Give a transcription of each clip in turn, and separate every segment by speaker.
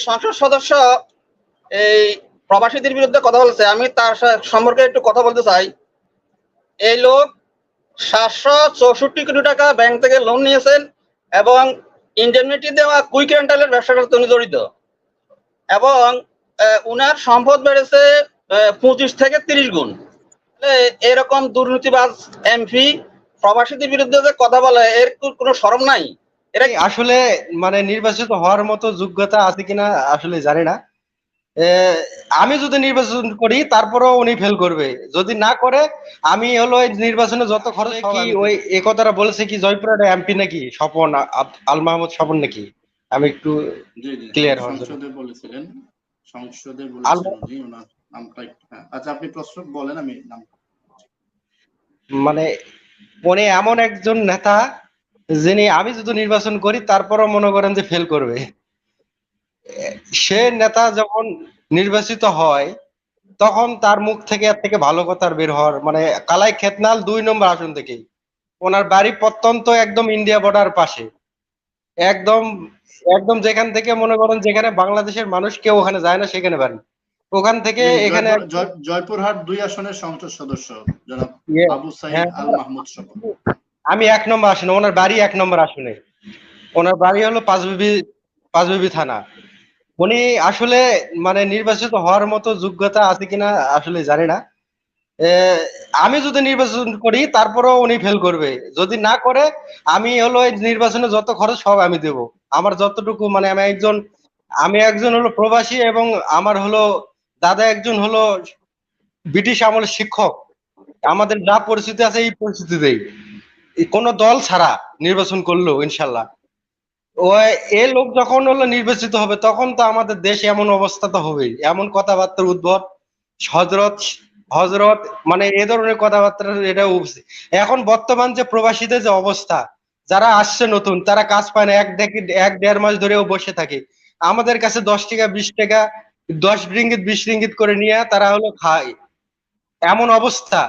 Speaker 1: সংসদ সদস্য এই প্রবাসীদের বিরুদ্ধে কথা বলছে, আমি তার সম্পর্কে একটু কথা বলতে চাই। এই লোক 764 কোটি টাকা ব্যাংক থেকে লোন নিয়েছেন এবং ইন্ডেমনিটি দেওয়া কুইক রেন্টালের ব্যবসার সাথে উনি জড়িত এবং উনার সম্পদ বেড়েছে 25 থেকে 30 গুণ। এরকম দুর্নীতিবাজ এমপি প্রবাসীদের বিরুদ্ধে যে কথা বলে, এর কোনো শরম নাই?
Speaker 2: এটা আসলে মানে নির্বাচিত হওয়ার মতো যোগ্যতা আছে কিনা আসলে জানি না। আমি যদি নির্বাচন করি তারপরেও উনি ফেল করবে, যদি না করে আমি হলো এই নির্বাচনে যত খরচ কি ওই এ কথাটা বলেছে কি জয়পুরহাটের এমপি নাকি স্বপন আল মাহমুদ স্বপন নাকি, আমি একটু ক্লিয়ার হওয়ার জন্য
Speaker 3: সংসদে বলেছিলেন, সংসদে বলেছিলেন উনি, ওনার নামটা আচ্ছা আপনি প্রশ্ন বলেন, আমি নাম
Speaker 2: মানে উনি এমন একজন নেতা যিনি আমি যদি নির্বাচন করি তারপরও মনে করেন যে ফেল করবে। সে নেতা যখন নির্বাচিত হয় তখন তার মুখ থেকে এর থেকে ভালো কথা বের হওয়ার মানে কালাই খেতনাল 2 নম্বর আসন থেকে, ওনার বাড়ি প্রত্যন্ত একদম ইন্ডিয়া বর্ডার পাশে, একদম একদম যেখান থেকে মনে করেন যেখানে বাংলাদেশের মানুষ কেউ ওখানে যায় না সেখানে বাড়ি, ওখান থেকে এখানে
Speaker 3: জয়পুরহাট 2 আসনের সংসদ সদস্য জনাব আবু সাইদ আল মাহমুদ স্বপন।
Speaker 2: আমি 1 নম্বর আসনে, ওনার বাড়ি 1 নম্বর আসনে, ওনার বাড়ি হলো পাঁচবিবি থানা। উনি আসলে মানে নির্বাচিত হওয়ার মতো যোগ্যতা আছে কিনা আসলে জানি না। আমি যদি নির্বাচন করি তারপরেও উনি ফেল করবে, যদি না করে আমি হলো এই নির্বাচনে যত খরচ সব আমি দেব, আমার যতটুকু মানে আমি একজন হলো প্রবাসী এবং আমার হলো দাদা একজন হলো ব্রিটিশ আমলের শিক্ষক, আমাদের যা পরিস্থিতি আছে এই পরিস্থিতিতেই কোনো দল ছাড়া নির্বাচন করলো ইনশাল্লাহ ওই এ লোক যখন হলো নির্বাচিত হবে তখন তো আমাদের দেশ এমন অবস্থা তো হবেই, এমন কথাবার্তার উদ্ভব হজরত হজরত মানে এ ধরনের কথাবার্তা এটা এখন বর্তমান যে প্রবাসীদের যে অবস্থা, যারা আসছে নতুন তারা কাজ পায় না, 1-1.5 মাস ধরেও বসে থাকে, আমাদের কাছে 10 টাকা 20 টাকা 10 রিঙ্গিত 20 রিঙ্গিত করে নিয়ে তারা হলো খায়, এমন অবস্থা।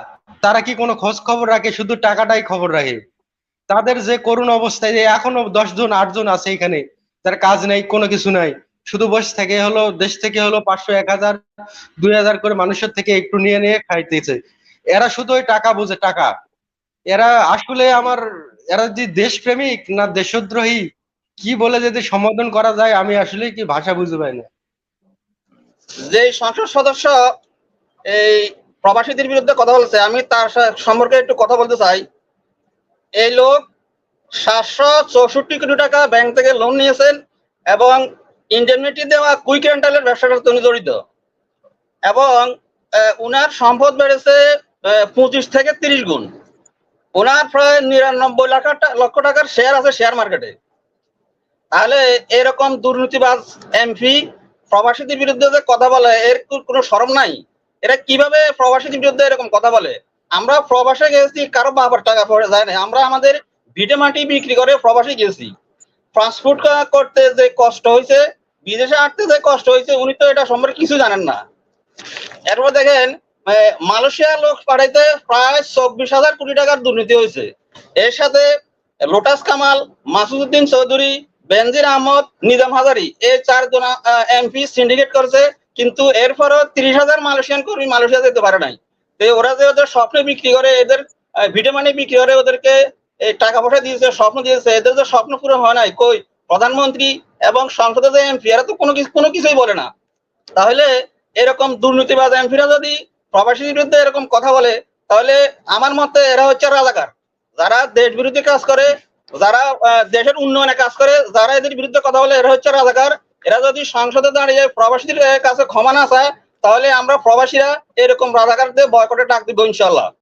Speaker 2: তারা কি কোনো খোঁজ খবর রাখে? শুধু টাকাটাই খবর রাখে। তাদের যে করুণ অবস্থায় যে এখনো 10 জন 8 জন আছে এখানে, তার কাজ নেই কোনো কিছু নাই, শুধু বসে থেকে হলো দেশ থেকে হলো 500 1000 2000 করে মানুষের থেকে একটু নিয়ে নিয়ে খাইতেছে। এরা শুধু ওই টাকা বুঝে, টাকা। এরা আসলে এরা যে দেশপ্রেমিক না দেশদ্রোহী কি বলে যদি সম্বোধন করা যায় আমি আসলে কি ভাষা বুঝতে পাই না।
Speaker 1: যে সংসদ সদস্য এই প্রবাসীদের বিরুদ্ধে কথা বলছে, আমি তার সম্পর্কে একটু কথা বলতে চাই। এই লোক 764 কোটি টাকা ব্যাংক থেকে লোন নিয়েছেন এবং ইন্ডেমনিটি দেওয়া কুইক রেন্টালের ব্যবসার সাথে উনি জড়িত এবং উনার সম্পদ বেড়েছে 25 থেকে 30 গুণ। ওনার প্রায় 99 লক্ষ টাকার শেয়ার আছে শেয়ার মার্কেটে। তাহলে এরকম দুর্নীতিবাজ এমপি প্রবাসীদের বিরুদ্ধে যে কথা বলে, এর কোনো শরম নাই? এরা কিভাবে প্রবাসীদের বিরুদ্ধে এরকম কথা বলে? আমরা প্রবাসে গেছি, কারো বাবার টাকা পড়ে যায় না, আমরা আমাদের ভিটে মাটি বিক্রি করে প্রবাসে গেছি। ট্রান্সপোর্ট করতে যে কষ্ট হয়েছে, বিদেশে আসতে যে কষ্ট হয়েছে, উনি তো এটা সম্পর্কে কিছু জানেন না। এরপর দেখেন মালয়েশিয়া লোক পাঠাইতে প্রায় 24,000 কোটি টাকার দুর্নীতি হয়েছে। এর সাথে লোটাস কামাল, মাসুদুদ্দিন চৌধুরী, বেনজির আহমদ, নিজাম হাজারি, এই 4 জন এমপি সিন্ডিকেট করছে, কিন্তু এরপরও 30,000 মালয়েশিয়ান কর্মী মালয়েশিয়া যেতে পারে নাই। ওরা যে ওদের স্বপ্নে বিক্রি করে, এদের ভিটে মানি বিক্রি করে ওদেরকে এই টাকা পয়সা দিয়েছে, স্বপ্ন দিয়েছে, এদের যে স্বপ্ন পুরো হয় নাই। কই প্রধানমন্ত্রী এবং সংসদে যে এমপি, এরা তো কোনো কিছুই বলে না। তাহলে এরকম দুর্নীতিবাজ এমপিরা যদি প্রবাসীর বিরুদ্ধে এরকম কথা বলে, তাহলে আমার মতে এরা হচ্ছে রাজাকার, যারা দেশ বিরোধী কাজ করে, যারা দেশের উন্নয়নে কাজ করে, যারা এদের বিরুদ্ধে কথা বলে এরা হচ্ছে রাজাকার। এরা যদি সংসদে দাঁড়িয়ে প্রবাসীদের কাছে ক্ষমা না চায়, তাহলে আমরা প্রবাসীরা এরকম রাজাকারদের বয়কটে ডাক দিব ইনশাল্লাহ।